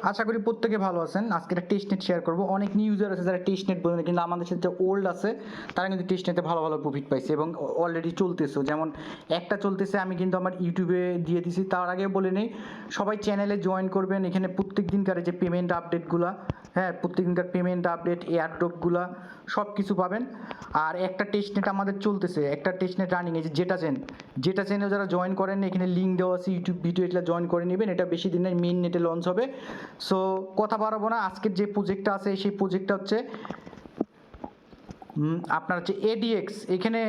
আশা করি প্রত্যেকে ভালো আছেন। আজকে একটা টেস্টনেট শেয়ার করবো। অনেক নিউ ইউজার আছে যারা টেস্টনেট বোঝে না, কিন্তু আমাদের সাথে ওল্ড আছে তারা কিন্তু টেস্টনেটে ভালো ভালো প্রফিট পাইছে এবং অলরেডি চলতেছে। যেমন একটা চলতেছে, আমি কিন্তু আমার ইউটিউবে দিয়ে দিছি। তার আগে বলে নেই, সবাই চ্যানেলে জয়েন করবেন। এখানে প্রত্যেক দিনকার যে পেমেন্ট আপডেটগুলো, হ্যাঁ প্রত্যেক দিনকার পেমেন্ট আপডেট, এয়ারড্রপগুলো সব কিছু পাবেন। আর একটা টেস্টনেট আমাদের চলতেছে, একটা টেস্টনেট রানিং, এই যে যেটা চেনে যারা জয়েন করেন, এখানে লিঙ্ক দেওয়া আছে, ইউটিউব ভিডিও, এটা জয়েন করে নেবেন। এটা বেশি দিনের মেইন নেটে লঞ্চ হবে। সো কথা বাড়াবো না, আজকের যে প্রজেক্টটা আছে সেই প্রজেক্টটা হচ্ছে আপনার হচ্ছে ADX। এখানে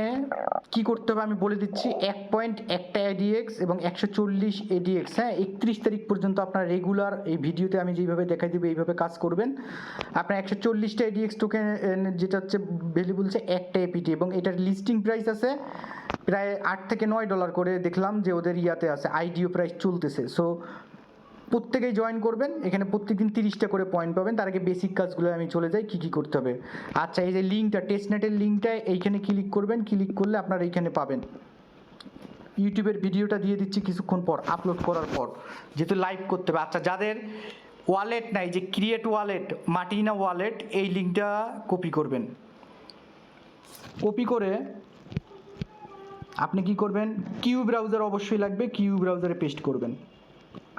কি করতে হবে আমি বলে দিচ্ছি। 1.1টা ADX এবং 140 ADX, হ্যাঁ 31 তারিখ পর্যন্ত আপনার রেগুলার এই ভিডিওতে আমি যেইভাবে দেখাই দিব এইভাবে কাজ করবেন। আপনার 140টা ADX টোকেন, যেটা হচ্ছে ভ্যালুবল হচ্ছে একটা APT, এবং এটার লিস্টিং প্রাইস আছে প্রায় $8 থেকে $9 করে। দেখলাম যে ওদের ইয়াতে আছে, IDO প্রাইস চলতেছে। সো প্রত্যেকেই জয়েন করবেন। এখানে প্রত্যেকদিন 30টা করে পয়েন্ট পাবেন। তার আগে বেসিক কাজগুলো আমি চলে যাই, কী কী করতে হবে। আচ্ছা, এই যে লিঙ্কটা, টেস্টনেটের লিঙ্কটা, এইখানে ক্লিক করবেন। ক্লিক করলে আপনারা এইখানে পাবেন। ইউটিউবের ভিডিওটা দিয়ে দিচ্ছি কিছুক্ষণ পর, আপলোড করার পর, যেহেতু লাইভ করতে হবে। আচ্ছা, যাদের ওয়ালেট নাই, যে ক্রিয়েট ওয়ালেট, মার্টিনা ওয়ালেট, এই লিঙ্কটা কপি করবেন। কপি করে আপনি কি করবেন, কিউ ব্রাউজার অবশ্যই লাগবে, কিউ ব্রাউজারে পেস্ট করবেন।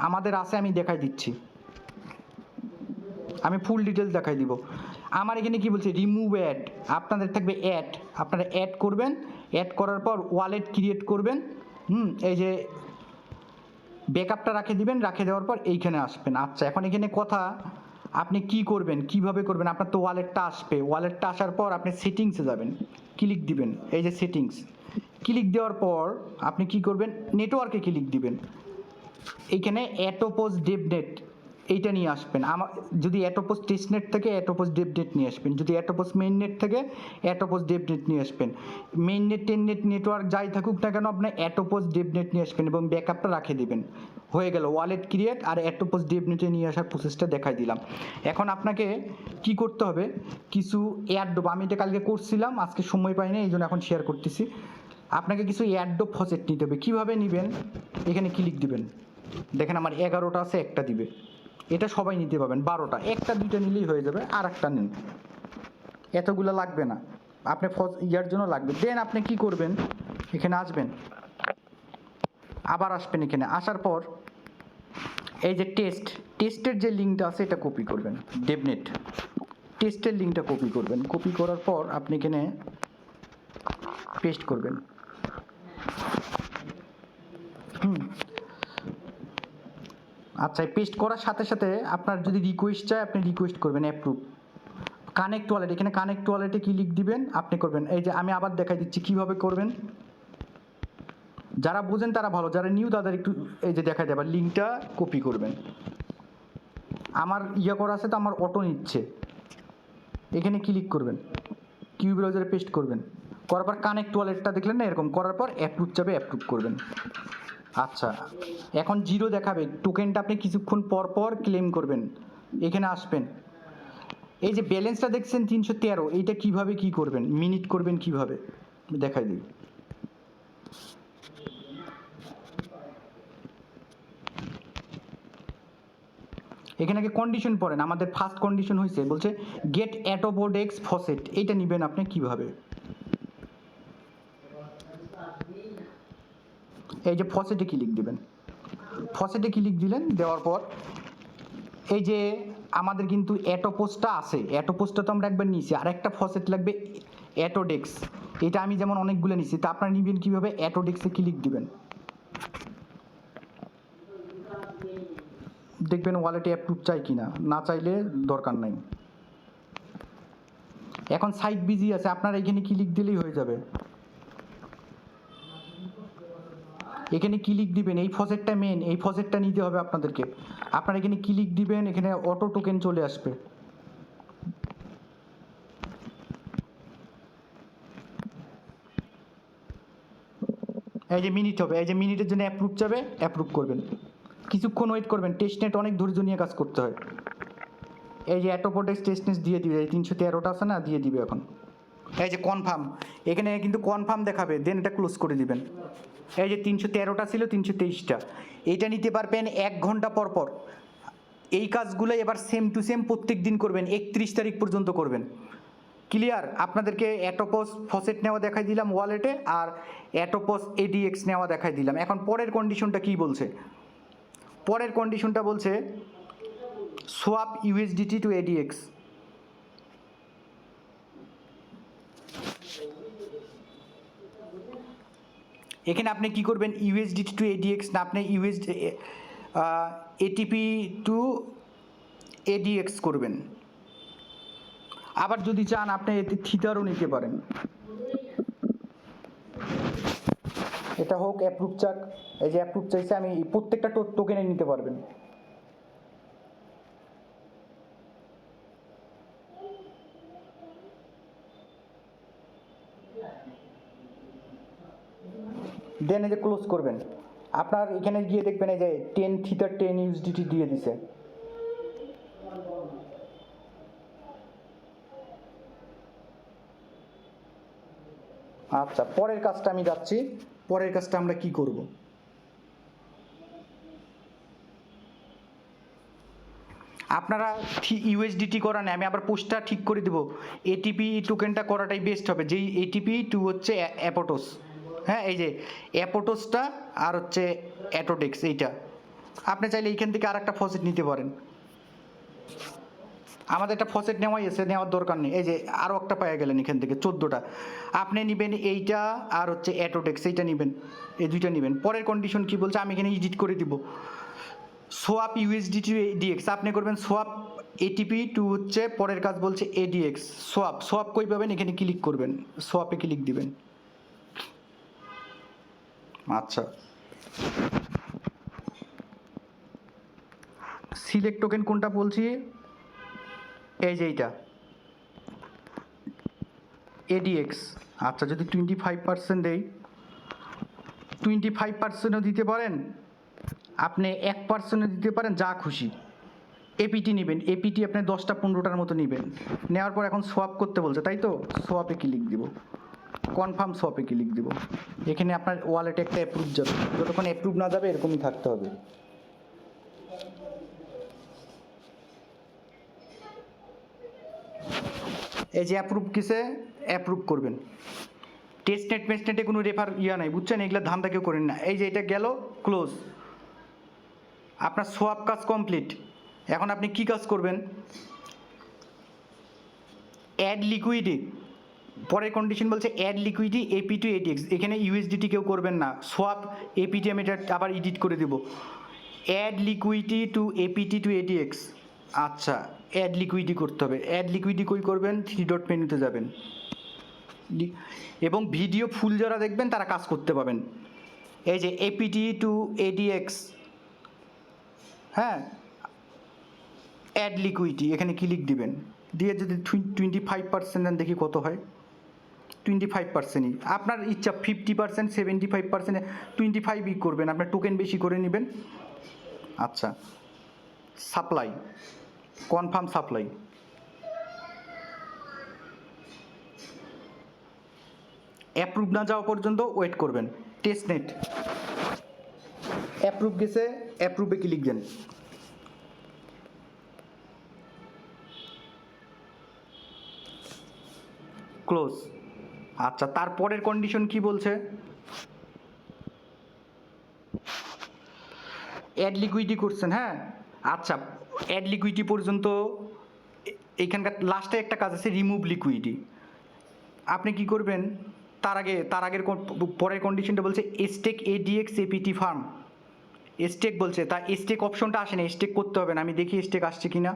আমাদের আছে, আমি দেখাই দিচ্ছি, আমি ফুল ডিটেলস দেখাই দিব। আমার এখানে কি বলছে, রিমুভ অ্যাড, আপনাদের থাকবে অ্যাড, আপনারা অ্যাড করবেন। অ্যাড করার পর ওয়ালেট ক্রিয়েট করবেন। এই যে ব্যাকআপটা রাখে দিবেন, রাখে দেওয়ার পর এইখানে আসবেন। আচ্ছা, এখন এখানে কথা, আপনি কি করবেন, কিভাবে করবেন। আপনার তো ওয়ালেটটা আসবে, ওয়ালেটটা আসার পর আপনি সেটিংসে যাবেন, ক্লিক দিবেন, এই যে সেটিংস, ক্লিক দেওয়ার পর আপনি কি করবেন, নেটওয়ার্কে ক্লিক দিবেন। এইখানে অ্যাটোপোজ ডেভনেট এইটা নিয়ে আসবেন। আমার যদি অ্যাটোপোজ টেস্টনেট থেকে অ্যাটোপোজ ডেভনেট নিয়ে আসবেন, যদি অ্যাটোপোজ মেইন নেট থেকে অ্যাটোপোজ ডেভনেট নিয়ে আসবেন। মেইন নেট, টেননেট নেটওয়ার্ক যাই থাকুক না কেন, আপনার অ্যাটোপোজ ডেভনেট নিয়ে আসবেন এবং ব্যাকআপটা রাখে দেবেন। হয়ে গেল ওয়ালেট ক্রিয়েট আর অ্যাটোপোজ ডেভনেটে নিয়ে আসার প্রসেসটা দেখাই দিলাম। এখন আপনাকে কি করতে হবে, কিছু এয়ারড্রপ, আমি এটা কালকে করছিলাম, আজকে সময় পাইনি, এই জন্য এখন শেয়ার করতেছি। আপনাকে কিছু এয়ারড্রপ ফসেট নিতে হবে। কীভাবে নেবেন, এখানে ক্লিক দিবেন। দেখেন আমার 11টা আছে, একটা দিবে। এটা সবাই নিতে পাবেন, 12টা, একটা দুইটা নিলেই হয়ে যাবে, আর একটা নিন, এতগুলো লাগবে না। আপনি ইয়ার জন্য লাগবে। দেন আপনি কি করবেন, এখানে আসবেন, আবার আসবেন, এখানে আসার পর এই যে টেস্টের যে লিঙ্কটা আছে এটা কপি করবেন, ডেভনেট টেস্টের লিঙ্কটা কপি করবেন। কপি করার পর আপনি এখানে পেস্ট করবেন। আচ্ছা, পেস্ট করার সাথে সাথে আপনার যদি রিকোয়েস্ট চায়, আপনি রিকোয়েস্ট করবেন, অ্যাপ্রুভ। কানেক্ট ওয়ালেট, এখানে কানেক্ট ওয়ালেটে ক্লিক দিবেন, আপনি করবেন। এই যে আমি আবার দেখাই দিচ্ছি কীভাবে করবেন। যারা বুঝেন তারা ভালো, যারা নিউ তাদের একটু এই যে দেখা যাবে, লিঙ্কটা কপি করবেন। আমার ইয়ে করা আছে তো, আমার অটো নিচ্ছে, এখানে ক্লিক করবেন, কিউ ব্রাউজারে পেস্ট করবেন। করার পর কানেক্ট ওয়ালেটটা দেখলেন না, এরকম করার পর অ্যাপ্রুভ যাবে, অ্যাপ্রুভ করবেন। আচ্ছা, এখন জিরো দেখাবে, টোকেনটা আপনি কিছুক্ষণ পর পর ক্লেম করবেন। এখানে আসবেন, এই যে ব্যালেন্সটা দেখছেন 313, এইটা কিভাবে কি করবেন, মিনিট করবেন কিভাবে দেখাই দিই। এখানে আগে কন্ডিশন পড়েন। আমাদের ফার্স্ট কন্ডিশন হয়েছে, বলছে গেট AtoDEX ফসেট, এইটা নেবেন আপনি কিভাবে। এই যে ফসেটে ক্লিক দিবেন, ফসেটে ক্লিক দিলেন, দেওয়ার পর এই যে আমাদের কিন্তু অ্যাটোপোজটা আছে, অ্যাটোপোজটা তো আমরা একবার নিয়েছি, আর একটা ফসেট লাগবে AtoDEX। এটা আমি যেমন অনেকগুলো নিয়েছি, তা আপনারা নিবেন কীভাবে, AtoDEX-এ ক্লিক দিবেন। দেখবেন ওয়ালেটে অ্যাপ্রুভ চাই কিনা, না চাইলে দরকার নাই। এখন সাইট বিজি আছে, আপনারা এখানে ক্লিক দিলেই হয়ে যাবে। এখানে ক্লিক দিবেন, এই ফসেটটা মেন, এই ফসেটটা নিতে হবে আপনাদেরকে। আপনারা এখানে ক্লিক দিবেন, এখানে অটো টোকেন চলে আসবে। এই যে মিনিট হবে, এই যে মিনিটের জন্য অ্যাপ্রুভ যাবে, অ্যাপ্রুভ করবেন, কিছুক্ষণ ওয়েট করবেন। টেস্টনেট অনেক ধৈর্য নিয়ে কাজ করতে হয়। এই যে AtoDEX টেস্টনেট দিয়ে দিবে, এই 313টা আছে না, দিয়ে দিবে এখন। এই যে কনফার্ম, এখানে কিন্তু কনফার্ম দেখাবে, দেন এটা ক্লোজ করে দিবেন। এই যে 313টা ছিল, 323টা, এইটা নিতে পারবেন 1 ঘন্টা পর পর। এই কাজগুলো এবার সেম টু সেম প্রত্যেক দিন করবেন, 31 তারিখ পর্যন্ত করবেন। ক্লিয়ার? আপনাদেরকে অ্যাটোপস ফসেট নেওয়া দেখাই দিলাম ওয়ালেটে, আর অ্যাটোপস ADX নেওয়া দেখাই দিলাম। এখন পরের কন্ডিশনটা কি বলছে? পরের কন্ডিশনটা বলছে সোয়াপ USDT টু ADX। এখানে আপনি কি করবেন? USDT টু ADX না, আপনি ATP টু ADX করবেন। আবার যদি চান আপনি এতে থিটারও নিতে পারেন। এটা হোক অ্যাপ্রুভ চাক, এই যে অ্যাপ্রুভ চাইছে, আমি প্রত্যেকটা টোকেনে নিতে পারবেন। দেন এই যে ক্লোজ করবেন। আপনার এখানে গিয়ে দেখবেন এই যে 10 থিটার 10 USDT দিয়ে দিছে। আচ্ছা, পরের কাজটা আমি যাচ্ছি। পরের কাজটা আমরা কি করব? আপনারা USDT করা নেই, আমি আবার পোস্টটা ঠিক করে দেবো। ATP টোকেনটা করাটাই বেস্ট হবে, যেই ATP টু হচ্ছে অ্যাপোটোস। হ্যাঁ, এই যে অ্যাপোটোসটা আর হচ্ছে AtoDEX, এইটা আপনি চাইলে এইখান থেকে আর একটা ফসেট নিতে পারেন। আমাদের একটা ফসেট নেওয়াই আছে, নেওয়ার দরকার নেই। এই যে আরও একটা পেয়ে গেলেন এখান থেকে 14টা। আপনি নেবেন এইটা আর হচ্ছে AtoDEX, এইটা নেবেন, এই দুইটা নেবেন। পরের কন্ডিশন কি বলছে আমি এখানে এডিট করে দিব। সোয়াপ USDT টু ADX আপনি করবেন সোয়াপ ATP টু হচ্ছে, পরের কাজ বলছে ADX। সোয়াপ কই পাবেন? এখানে ক্লিক করবেন, সোয়াপে ক্লিক দিবেন। আচ্ছা, সিলেক্ট টোকেন কোনটা বলছি? এই যে এইটা ADX। আচ্ছা, যদি 25% দেই, 25%ও দিতে পারেন, আপনি 1%ও দিতে পারেন, যা খুশি। APT নেবেন, APT আপনি 10টা 15টার মতো নেবেন। নেওয়ার পর এখন সোয়াপ করতে বলছে, তাই তো? সোয়াপে ক্লিক দিব, কনফার্ম সোয়াপে ক্লিক দিব। এখানে আপনার ওয়ালেটে একটা অ্যাপ্রুভ যাবে, যতক্ষণ অ্যাপ্রুভ না যাবে এরকমই থাকতে হবে। এই যে অ্যাপ্রুভ কিসে অ্যাপ্রুভ করবেন। টেস্টনেটে কোনো রেফার নাই, বুঝছেন? এগুলো ধান্দা কেউ করেন না। এই যে এটা গেল ক্লোজ, আপনার সোয়াপ কাজ কমপ্লিট। এখন আপনি কি কাজ করবেন? অ্যাড লিকুইডি, পরের কন্ডিশন বলছে অ্যাড লিকুইডি AP টু ADX। এখানে USDT কেউ করবেন না, সোয়াপ APT আমি এটা আবার এডিট করে দেবো। Add লিকুইডি two APT two ADX। আচ্ছা, অ্যাড লিকুইডি করতে হবে। অ্যাড লিকুইডি কই করবেন? 3 ডট মেনুতে যাবেন, এবং ভিডিও ফুল যারা দেখবেন তারা কাজ করতে পাবেন। এই যে APT টু ADX, হ্যাঁ, অ্যাড লিকুইডি এখানে ক্লিক দিবেন। দিয়ে যদি 25% দেন, দেখি কত হয়। 25%ই আপনার ইচ্ছা, 50%, 75%, 25ই করবেন, আপনার টোকেন বেশি করে নেবেন। আচ্ছা, সাপ্লাই, কনফার্ম সাপ্লাই। অ্যাপ্রুভ না যাওয়া পর্যন্ত ওয়েট করবেন। টেস্টনেট অ্যাপ্রুভ গেছে, অ্যাপ্রুভে ক্লিক দেন। ক্লোজ। আচ্ছা, তারপরের কন্ডিশন কি বলছে? অ্যাড লিকুইডি করছেন, হ্যাঁ। আচ্ছা, অ্যাড লিকুইডি পর্যন্ত এইখানকার লাস্টে একটা কাজ আছে, রিমুভ লিকুইডি। আপনি কি করবেন? তার আগের পরের কন্ডিশনটা বলছে স্টেক ADX APT ফার্ম। স্টেক বলছে, তা স্টেক অপশনটা আসে না, স্টেক করতে হবে না। আমি দেখি স্টেক আসছে কি না।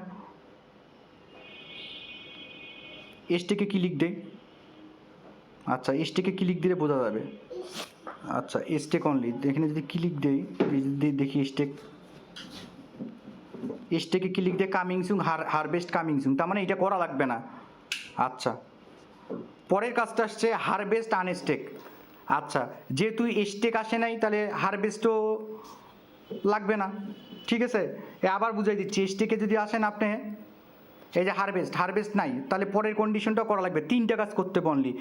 স্টেকে ক্লিক দেই। আচ্ছা, স্টেকে ক্লিক দিলে বোঝা যাবে। আচ্ছা, স্টেক অনলি, এখানে যদি ক্লিক দেই, দেখি স্টেকে ক্লিক দিয়ে coming soon, harvest coming soon, তার মানে এটা করা লাগবে না। আচ্ছা, পরের কাজটা আসছে হারভেস্ট আনস্টেক। আচ্ছা, যেহেতু স্টেক আসে নাই, তাহলে হারভেস্টও লাগবে না। ঠিক আছে, আবার বুঝাই দিচ্ছি। স্টেকে যদি আসেন আপনি, এই যে হারভেস্ট নাই, তাহলে পরের কন্ডিশনটা করা লাগবে। 3টা কাজ করতে অনলি।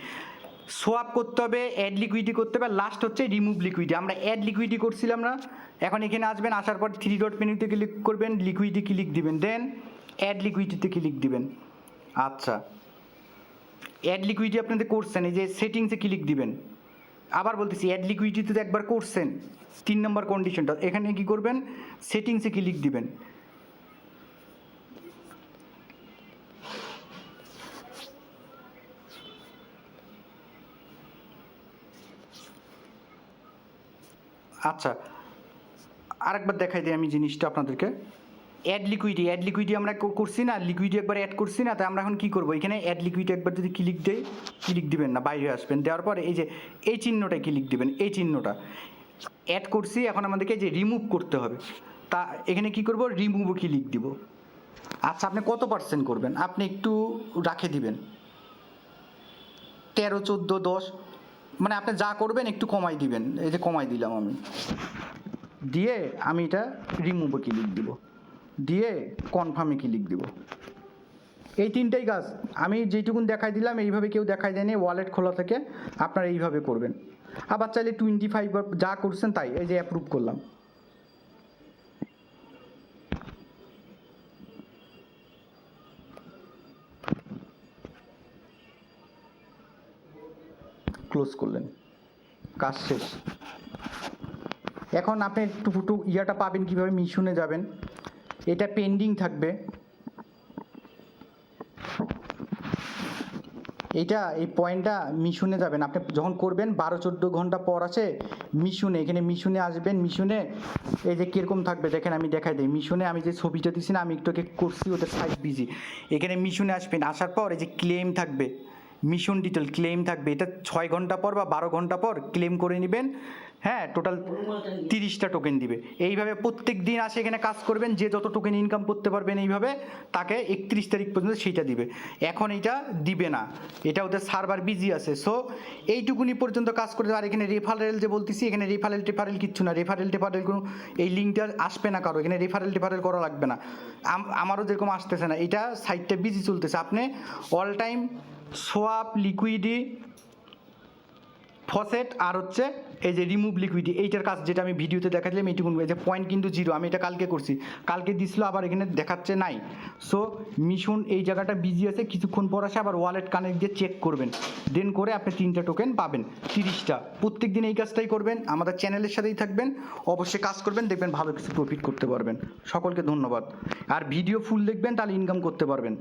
সোয়াপ করতে হবে, অ্যাড লিকুইডিটি করতে হবে, লাস্ট হচ্ছে রিমুভ লিকুইডিটি। আমরা অ্যাড লিকুইডিটি করছিলাম না, এখন এখানে আসবেন, আসার পর 3 ডট মেনুতে ক্লিক করবেন, লিকুইডিটি ক্লিক দিবেন, দেন অ্যাড লিকুইডিটিতে ক্লিক দিবেন। আচ্ছা, অ্যাড লিকুইডিটি আপনাদের করছেন, এই যে সেটিংসে ক্লিক দিবেন। আবার বলতেছি, অ্যাড লিকুইডিটি তো একবার করছেন, 3 নম্বর কন্ডিশনটা, এখানে কি করবেন, সেটিংসে ক্লিক দিবেন। আচ্ছা, আরেকবার দেখাই দিই আমি জিনিসটা আপনাদেরকে। অ্যাড লিকুইডিটি আমরা করছি না, লিকুইডিটি একবার অ্যাড করছি না, তাই আমরা এখন কী করবো, এখানে অ্যাড লিকুইডিটি একবার যদি ক্লিক দেই, ক্লিক দিবেন না, বাইরে আসবেন, দেওয়ার পর এই যে এই চিহ্নটায় ক্লিক দিবেন, এই চিহ্নটা অ্যাড করছি, এখন আমাদেরকে যে রিমুভ করতে হবে, তা এখানে কি করব, রিমুভও ক্লিক দিব। আচ্ছা, আপনি কত পার্সেন্ট করবেন, আপনি একটু রাখে দিবেন 13, 14, 10, মানে আপনি যা করবেন একটু কমাই দিবেন। এই যে কমাই দিলাম আমি, দিয়ে আমি এটা রিমুভে ক্লিক দিব, দিয়ে কনফার্মে ক্লিক দিব। এই 3টাই কাজ আমি যেটুকুন দেখাই দিলাম, এইভাবে কেউ দেখাই দেয়নি। ওয়ালেট খোলা থেকে আপনারা এইভাবে করবেন। আবার চাইলে 25 যা করছেন তাই, এই যে অ্যাপ্রুভ করলাম। ক্লোজ করলেন, কাজ শেষ। এখন আপনি একটু ইয়াটা পাবেন কীভাবে, মিশনে যাবেন, এটা পেন্ডিং থাকবে, এইটা এই পয়েন্টটা মিশনে যাবেন। আপনি যখন করবেন 12-14 ঘন্টা পর আছে মিশনে, এখানে মিশনে আসবেন। মিশনে এই যে কীরকম থাকবে দেখেন, আমি দেখাই দিই। মিশনে আমি যে ছবিটা দিছি না, আমি একটুকে করছি, ওটা সাইড বিজি। এখানে মিশনে আসবেন, আসার পর এই যে ক্লেম থাকবে, মিশন ডিটেল ক্লেম থাকবে। এটা 6 ঘন্টা পর বা 12 ঘন্টা পর ক্লেম করে নেবেন। হ্যাঁ, টোটাল 30টা টোকেন দিবে। এইভাবে প্রত্যেক দিন আসে এখানে কাজ করবেন, যে যত টোকেন ইনকাম করতে পারবেন এইভাবে তাকে 31 তারিখ পর্যন্ত সেইটা দিবে। এখন এইটা দিবে না, এটা ওদের সার্ভার বিজি আছে। সো এইটুকুনি পর্যন্ত কাজ করতে। আর এখানে রেফারেল যে বলতেছি, এখানে রেফারেল কিচ্ছু না, রেফারেল কোনো এই লিঙ্কটা আসবে না কারো, এখানে রেফারেল করা লাগবে না। আমারও যেরকম আসতেছে না, এটা সাইটটা বিজি চলতেছে। আপনি অল টাইম সোয়াপ, লিকুইডি, ফসেট আর হচ্ছে এই যে রিমুভ লিকুইডি, এইটার কাজ যেটা আমি ভিডিওতে দেখাচ্ছিলাম এইটুকুন। এই যে পয়েন্ট কিন্তু 0, আমি এটা কালকে করছি, কালকে দিছিল, আবার এখানে দেখাচ্ছে নাই। সো মিশন এই জায়গাটা বিজি আছে, কিছুক্ষণ পর আসে আবার ওয়ালেট কানেক্ট দিয়ে চেক করবেন, দেন করে আপনি 3টা টোকেন পাবেন, 30টা। প্রত্যেক দিন এই কাজটাই করবেন, আমাদের চ্যানেলের সাথেই থাকবেন, অবশ্যই কাজ করবেন, দেখবেন ভালো কিছু প্রফিট করতে পারবেন। সকলকে ধন্যবাদ। আর ভিডিও ফুল দেখবেন, তাহলে ইনকাম করতে পারবেন।